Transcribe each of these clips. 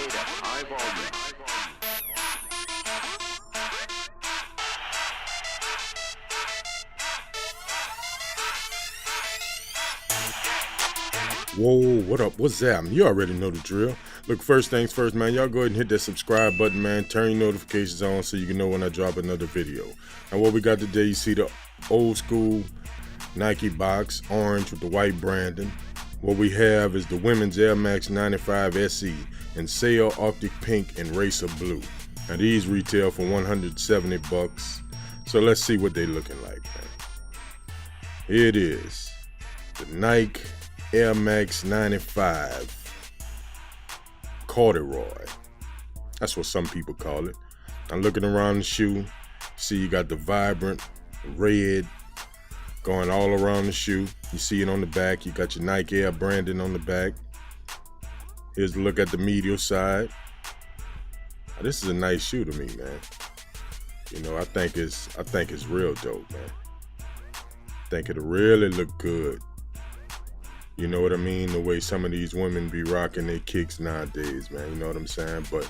played at high volume. Whoa, what up? What's that? You already know the drill. Look, first things first, man. Y'all go ahead and hit that subscribe button, man. Turn your notifications on so you can know when I drop another video. And what we got today, you see the old school Nike box, orange with the white branding. What we have is the women's Air Max 95 SE in sail, Arctic pink, and racer blue. Now these retail for $170. So let's see what they looking like, man. Here it is, the Nike Air Max 95 Corduroy. That's what some people call it. I'm looking around the shoe. See, you got the vibrant red going all around the shoe. You see it on the back. You got your Nike Air branding on the back. Here's a look at the medial side. Now, this is a nice shoe to me, man. You know, I think it's real dope, man. I think it'll really look good. You know what I mean? The way some of these women be rocking their kicks nowadays, man. You know what I'm saying? But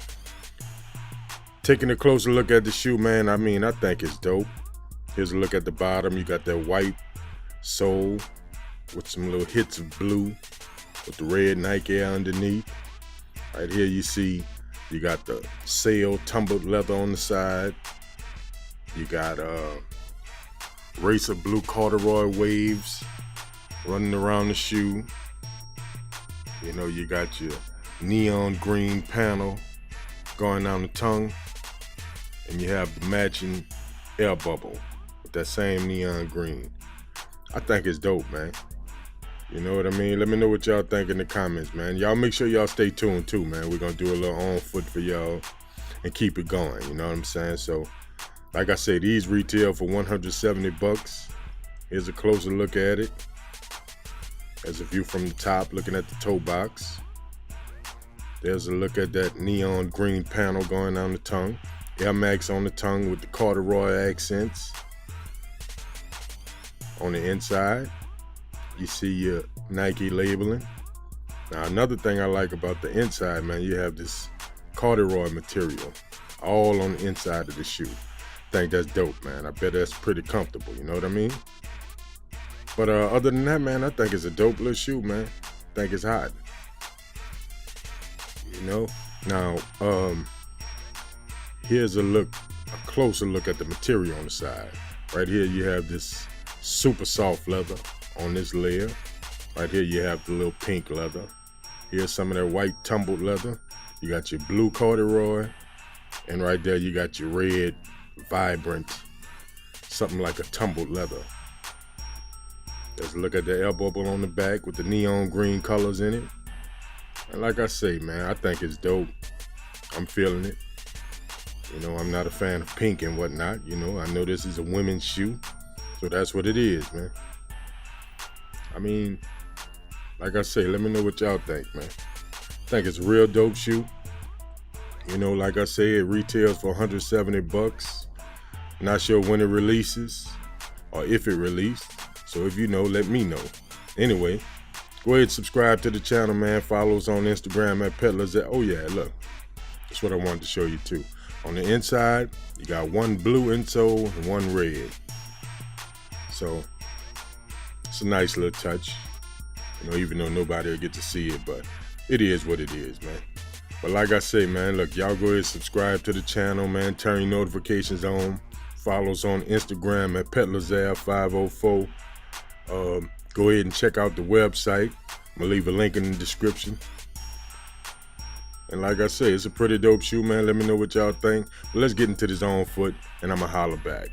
taking a closer look at the shoe, man, I mean, I think it's dope. Here's a look at the bottom. You got that white sole with some little hits of blue with the red Nike Air underneath. Right here you see you got the sail tumbled leather on the side. You got racer blue corduroy waves running around the shoe. You know, you got your neon green panel going down the tongue, and you have the matching air bubble with that same neon green. I think it's dope, man. You know what I mean? Let me know what y'all think in the comments, man. Y'all make sure y'all stay tuned too, man. We're gonna do a little on foot for y'all and keep it going, you know what I'm saying? So, like I said, these retail for $170. Here's a closer look at it. There's a view from the top looking at the toe box. There's a look at that neon green panel going down the tongue. Air Max on the tongue with the corduroy accents. On the inside, you see your Nike labeling. Now, another thing I like about the inside, man, you have this corduroy material all on the inside of the shoe. I think that's dope, man. I bet that's pretty comfortable, you know what I mean? But other than that, man, I think it's a dope little shoe, man. I think it's hot. You know? Now, here's a closer look at the material on the side. Right here you have this super soft leather on this layer. Right here you have the little pink leather. Here's some of that white tumbled leather. You got your blue corduroy. And right there you got your red, vibrant, something like a tumbled leather. Let's look at the air bubble on the back with the neon green colors in it. And like I say, man, I think it's dope. I'm feeling it. You know, I'm not a fan of pink and whatnot. You know, I know this is a women's shoe, so that's what it is, man. I mean, like I say, let me know what y'all think, man. I think it's a real dope shoe. You know, like I say, it retails for $170. Not sure when it releases or if it released. So if you know, let me know. Anyway, go ahead and subscribe to the channel, man. Follow us on Instagram at Peddlers. Oh yeah, look. That's what I wanted to show you too. On the inside, you got one blue insole and one red. So it's a nice little touch. You know, even though nobody will get to see it, but it is what it is, man. But like I say, man, look, y'all go ahead and subscribe to the channel, man. Turn your notifications on. Follow us on Instagram at PeddlersAir504. Go ahead and check out the website. I'm gonna leave a link in the description. And like I say, it's a pretty dope shoe, man. Let me know what y'all think. But let's get into this on foot, and I'ma holler back.